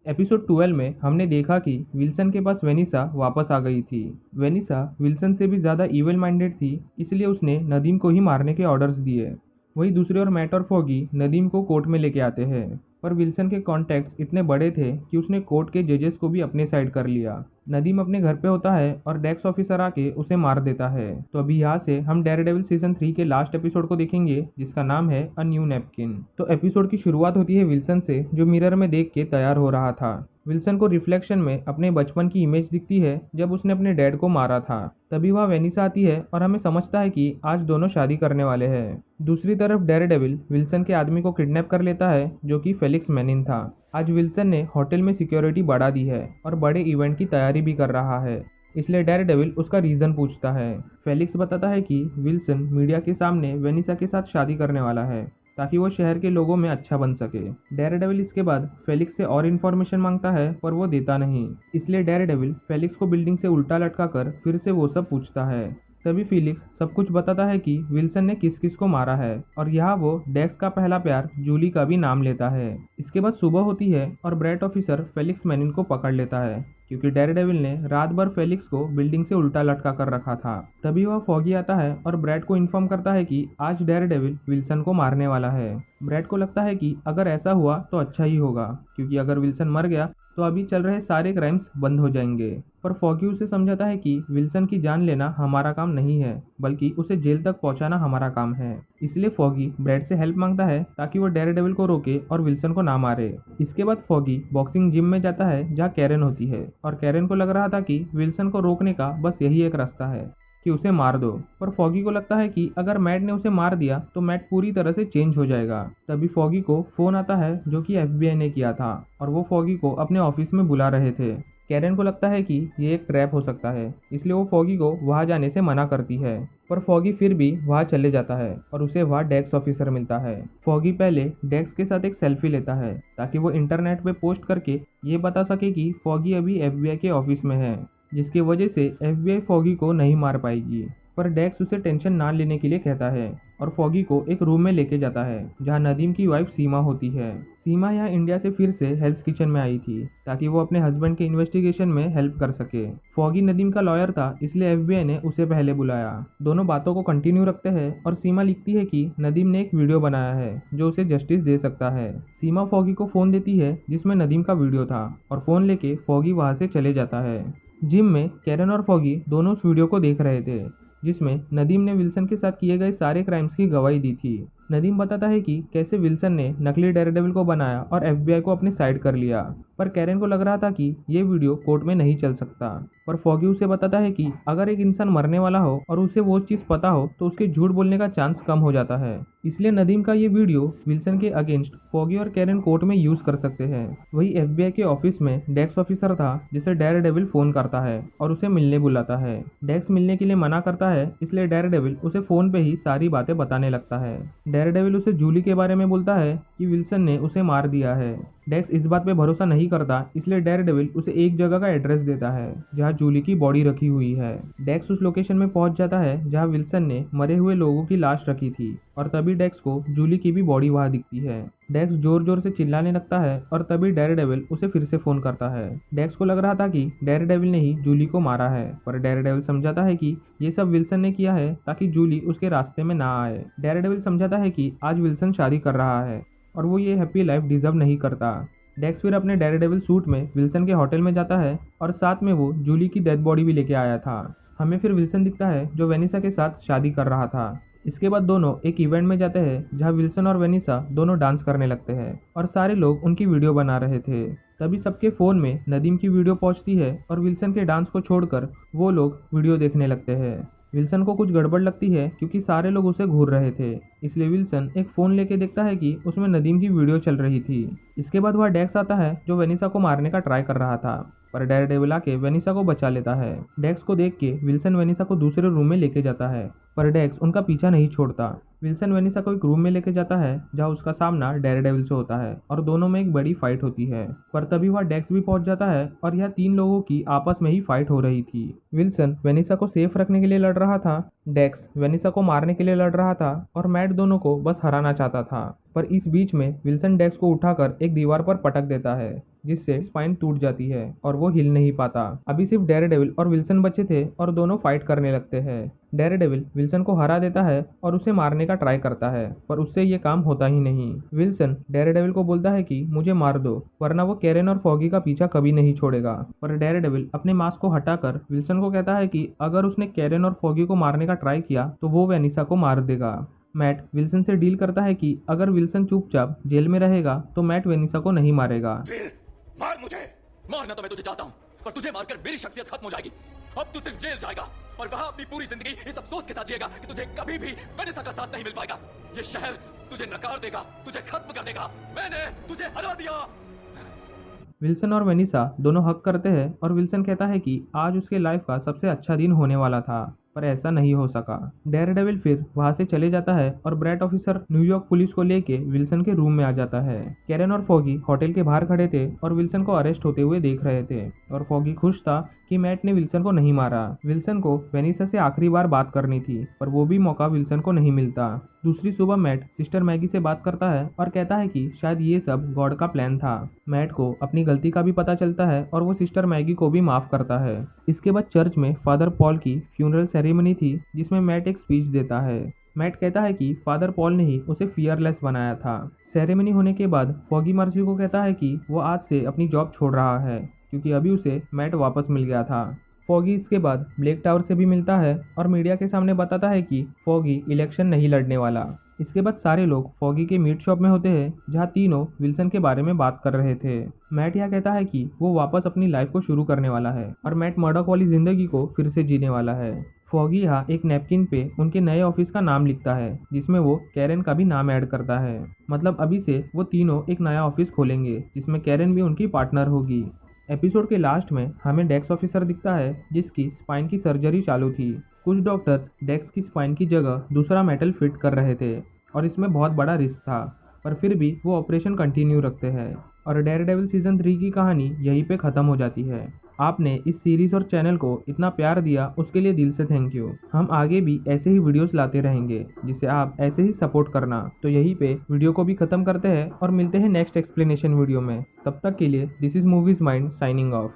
Episode 12 में हमने देखा कि विल्सन के पास वेनिसा वापस आ गई थी। वेनिसा विल्सन से भी ज़्यादा इविल माइंडेड थी, इसलिए उसने नदीम को ही मारने के ऑर्डर्स दिए। वहीं दूसरी ओर मैट और फॉगी नदीम को कोर्ट में लेके आते हैं, पर विल्सन के कॉन्टैक्ट्स इतने बड़े थे कि उसने कोर्ट के जजेस को भी अपने साइड कर लिया। नदीम अपने घर पे होता है और डेक्स ऑफिसर आके उसे मार देता है। तो अभी यहाँ से हम डेयरडेविल सीजन 3 के लास्ट एपिसोड को देखेंगे, जिसका नाम है अ न्यू नैपकिन। तो एपिसोड की शुरुआत होती है विल्सन से, जो मिरर में देख के तैयार हो रहा था। विल्सन को रिफ्लेक्शन में अपने बचपन की इमेज दिखती है जब उसने अपने डैड को मारा था। तभी वह वेनिसा आती है और हमें समझता है कि आज दोनों शादी करने वाले हैं। दूसरी तरफ डेयरडेविल विल्सन के आदमी को किडनैप कर लेता है, जो कि फेलिक्स मैनिन था। आज विल्सन ने होटल में सिक्योरिटी बढ़ा दी है और बड़े इवेंट की तैयारी भी कर रहा है, इसलिए डेयरडेविल उसका रीज़न पूछता है। फेलिक्स बताता है कि विल्सन मीडिया के सामने वेनिसा के साथ शादी करने वाला है, ताकि वो शहर के लोगों में अच्छा बन सके। डेयरडेविल इसके बाद फेलिक्स से और इन्फॉर्मेशन मांगता है, पर वो देता नहीं। इसलिए डेयरडेविल फेलिक्स को बिल्डिंग से उल्टा लटका कर फिर से वो सब पूछता है। तभी फेलिक्स सब कुछ बताता है कि विल्सन ने किस किस को मारा है, और यहाँ वो डेक्स का पहला प्यार जूली का भी नाम लेता है। इसके बाद सुबह होती है और ब्रैट ऑफिसर फेलिक्स मैनिन को पकड़ लेता है, क्योंकि डेयरडेविल ने रात भर फेलिक्स को बिल्डिंग से उल्टा लटका कर रखा था। तभी वह फॉगी आता है और ब्रैड को इन्फॉर्म करता है कि आज डेयरडेविल विल्सन को मारने वाला है। ब्रैड को लगता है कि अगर ऐसा हुआ तो अच्छा ही होगा, क्योंकि अगर विल्सन मर गया तो अभी चल रहे सारे क्राइम्स बंद हो जाएंगे। पर फॉगी उसे समझाता है कि विल्सन की जान लेना हमारा काम नहीं है, बल्कि उसे जेल तक पहुंचाना हमारा काम है। इसलिए फॉगी ब्रैड से हेल्प मांगता है ताकि वो डेयरडेविल को रोके और विल्सन को ना मारे। इसके बाद फॉगी बॉक्सिंग जिम में जाता है, जहाँ कैरन होती है, और कैरन को लग रहा था कि विल्सन को रोकने का बस यही एक रास्ता है कि उसे मार दो। पर फॉगी को लगता है कि अगर मैट ने उसे मार दिया तो मैट पूरी तरह से चेंज हो जाएगा। तभी फॉगी को फोन आता है, जो कि एफबीआई ने किया था, और वो फॉगी को अपने ऑफिस में बुला रहे थे। कैरन को लगता है कि ये एक ट्रैप हो सकता है, इसलिए वो फॉगी को वहां जाने से मना करती है। पर फॉगी फिर भी वहां चले जाता है और उसे वहां डेक्स ऑफिसर मिलता है। फॉगी पहले डेक्स के साथ एक सेल्फी लेता है, ताकि वो इंटरनेट पे पोस्ट करके ये बता सके कि फॉगी अभी एफबीआई के ऑफिस में है, जिसकी वजह से एफबीआई फॉगी को नहीं मार पाएगी। पर डेक्स उसे टेंशन ना लेने के लिए कहता है और फॉगी को एक रूम में लेके जाता है, जहां नदीम की वाइफ सीमा होती है। सीमा यहाँ इंडिया से फिर से हेल्थ किचन में आई थी, ताकि वो अपने हस्बैंड के इन्वेस्टिगेशन में हेल्प कर सके। फॉगी नदीम का लॉयर था, इसलिए एफबीआई ने उसे पहले बुलाया। दोनों बातों को कंटिन्यू रखते हैं और सीमा लिखती है कि नदीम ने एक वीडियो बनाया है जो उसे जस्टिस दे सकता है। सीमा फॉगी को फोन देती है जिसमें नदीम का वीडियो था, और फोन लेके फॉगी वहां से चले जाता है। जिम में कैरन और फॉगी दोनों उस वीडियो को देख रहे थे, जिसमें नदीम ने विल्सन के साथ किए गए सारे क्राइम्स की गवाही दी थी। नदीम बताता है कि कैसे विल्सन ने नकली डेयरडेविल को बनाया और एफबीआई को अपनी साइड कर लिया। पर कैरन को लग रहा था कि ये वीडियो कोर्ट में नहीं चल सकता। पर फॉगी उसे बताता है कि अगर एक इंसान मरने वाला हो और उसे वो चीज़ पता हो तो उसके झूठ बोलने का चांस कम हो जाता है। इसलिए नदीम का ये वीडियो विल्सन के अगेंस्ट फॉगी और कैरन कोर्ट में यूज कर सकते हैं। वही एफबीआई के ऑफिस में डेक्स ऑफिसर था, जिसे डेयरडेविल फोन करता है और उसे मिलने बुलाता है। डेक्स मिलने के लिए मना करता है, इसलिए डेयरडेविल उसे फोन पे ही सारी बातें बताने लगता है। डेयरडेविल उसे जूली के बारे में बोलता है कि विल्सन ने उसे मार दिया है। डेक्स इस बात पे भरोसा नहीं करता, इसलिए डेयरडेविल उसे एक जगह का एड्रेस देता है जहां जूली की बॉडी रखी हुई है। डेक्स उस लोकेशन में पहुंच जाता है जहां विल्सन ने मरे हुए लोगों की लाश रखी थी, और तभी डेक्स को जूली की भी बॉडी वहां दिखती है। डेक्स जोर जोर से चिल्लाने लगता है, और तभी डेयरडेविल उसे फिर से फोन करता है। डेक्स को लग रहा था कि डेयरडेविल ने ही जूली को मारा है, पर डेयरडेविल समझाता है कि ये सब विल्सन ने किया है ताकि जूली उसके रास्ते में ना आए। डेयरडेविल समझाता है कि आज विल्सन शादी कर रहा है और वो ये हैप्पी लाइफ डिजर्व नहीं करता। डेक्स फिर अपने डेयरडेविल सूट में विल्सन के होटल में जाता है, और साथ में वो जूली की डेड बॉडी भी लेके आया था। हमें फिर विल्सन दिखता है जो वेनिसा के साथ शादी कर रहा था। इसके बाद दोनों एक इवेंट में जाते हैं जहां विल्सन और वेनिसा दोनों डांस करने लगते हैं, और सारे लोग उनकी वीडियो बना रहे थे। तभी सबके फ़ोन में नदीम की वीडियो पहुंचती है, और विल्सन के डांस को छोड़कर वो लोग वीडियो देखने लगते हैं। विल्सन को कुछ गड़बड़ लगती है, क्योंकि सारे लोग उसे घूर रहे थे। इसलिए विल्सन एक फ़ोन लेके देखता है कि उसमें नदीम की वीडियो चल रही थी। इसके बाद वह डेक्स आता है, जो वेनिसा को मारने का ट्राई कर रहा था, पर डेयरडेविल आके वेनिसा को बचा लेता है। डेक्स को देख के विल्सन वेनिसा को दूसरे रूम में लेके जाता है, पर डेक्स उनका पीछा नहीं छोड़ता। विल्सन वेनिसा को एक रूम में लेके जाता है जहां उसका सामना डेयरडेविल से होता है, और दोनों में एक बड़ी फाइट होती है। पर तभी वह डेक्स भी पहुंच जाता है, और यह तीन लोगों की आपस में ही फाइट हो रही थी। विल्सन वेनिसा को सेफ रखने के लिए लड़ रहा था, डेक्स वेनिसा को मारने के लिए लड़ रहा था, और मैट दोनों को बस हराना चाहता था। पर इस बीच में विल्सन डेक्स को उठाकर एक दीवार पर पटक देता है, जिससे स्पाइन टूट जाती है और वो हिल नहीं पाता। अभी सिर्फ डेयरडेविल और विल्सन बचे थे और दोनों फाइट करने लगते हैं। डेयरडेविल विल्सन को हरा देता है और उसे मारने का ट्राई करता है, पर उससे ये काम होता ही नहीं। विल्सन डेयरडेविल को बोलता है कि मुझे मार दो, वरना वो कैरेन और फॉगी का पीछा कभी नहीं छोड़ेगा। पर डेयरडेविल अपने मास्क को हटाकर विल्सन को कहता है कि अगर उसने कैरेन और फॉगी को मारने का ट्राई किया तो वो वेनिसा को मार देगा। मैट विल्सन से डील करता है कि अगर विल्सन चुपचाप जेल में रहेगा तो मैट वेनिसा को नहीं मारेगा। फिर मार मुझे। मारना तो मैं तुझे चाहता हूँ, पर तुझे मारकर मेरी शख्सियत खत्म हो जाएगी। अब तू सिर्फ जेल जाएगा और वहां अपनी पूरी जिंदगी इस अफसोस के साथ जिएगा कि तुझे कभी भी वेनिसा का साथ नहीं मिल पाएगा। ये शहर तुझे नकार देगा, तुझे खत्म कर देगा। मैंने तुझे हरा दिया। विल्सन और वेनिसा दोनों हक करते हैं और विल्सन कहता है कि आज उसके लाइफ का सबसे अच्छा दिन होने वाला था, पर ऐसा नहीं हो सका। डेयरडेविल फिर वहां से चले जाता है और ब्रैट ऑफिसर न्यूयॉर्क पुलिस को लेके विल्सन के रूम में आ जाता है। कैरेन और फॉगी होटल के बाहर खड़े थे और विल्सन को अरेस्ट होते हुए देख रहे थे, और फॉगी खुश था कि मैट ने विल्सन को नहीं मारा। विल्सन को वेनिसा से आखिरी बार बात करनी थी, पर वो भी मौका विल्सन को नहीं मिलता। दूसरी सुबह मैट सिस्टर मैगी से बात करता है और कहता है कि शायद ये सब गॉड का प्लान था। मैट को अपनी गलती का भी पता चलता है और वो सिस्टर मैगी को भी माफ करता है। इसके बाद चर्च में फादर पॉल की फ्यूनरल सेरेमनी थी, जिसमें मैट एक स्पीच देता है। मैट कहता है कि फादर पॉल ने ही उसे फियरलेस बनाया था। सेरेमनी होने के बाद फॉगी मर्सी को कहता है कि वो आज से अपनी जॉब छोड़ रहा है, क्योंकि अभी उसे मैट वापस मिल गया था। फॉगी इसके बाद ब्लैक टावर से भी मिलता है और मीडिया के सामने बताता है कि फॉगी इलेक्शन नहीं लड़ने वाला। इसके बाद सारे लोग फॉगी के मीट शॉप में होते हैं, जहां तीनों विल्सन के बारे में बात कर रहे थे। मैट यह कहता है कि वो वापस अपनी लाइफ को शुरू करने वाला है और मैट मर्डॉक वाली जिंदगी को फिर से जीने वाला है। फॉगी यहाँ एक नैपकिन पे उनके नए ऑफिस का नाम लिखता है, जिसमें वो कैरेन का भी नाम ऐड करता है। मतलब अभी से वो तीनों एक नया ऑफिस खोलेंगे, जिसमें कैरेन भी उनकी पार्टनर होगी। एपिसोड के लास्ट में हमें डेक्स ऑफिसर दिखता है, जिसकी स्पाइन की सर्जरी चालू थी। कुछ डॉक्टर्स डेक्स की स्पाइन की जगह दूसरा मेटल फिट कर रहे थे और इसमें बहुत बड़ा रिस्क था, पर फिर भी वो ऑपरेशन कंटिन्यू रखते हैं। और डेयरडेविल सीजन 3 की कहानी यहीं पे ख़त्म हो जाती है। आपने इस सीरीज़ और चैनल को इतना प्यार दिया, उसके लिए दिल से थैंक यू। हम आगे भी ऐसे ही वीडियोस लाते रहेंगे, जिसे आप ऐसे ही सपोर्ट करना। तो यहीं पे वीडियो को भी ख़त्म करते हैं और मिलते हैं नेक्स्ट एक्सप्लेनेशन वीडियो में। तब तक के लिए this is movies mind signing off.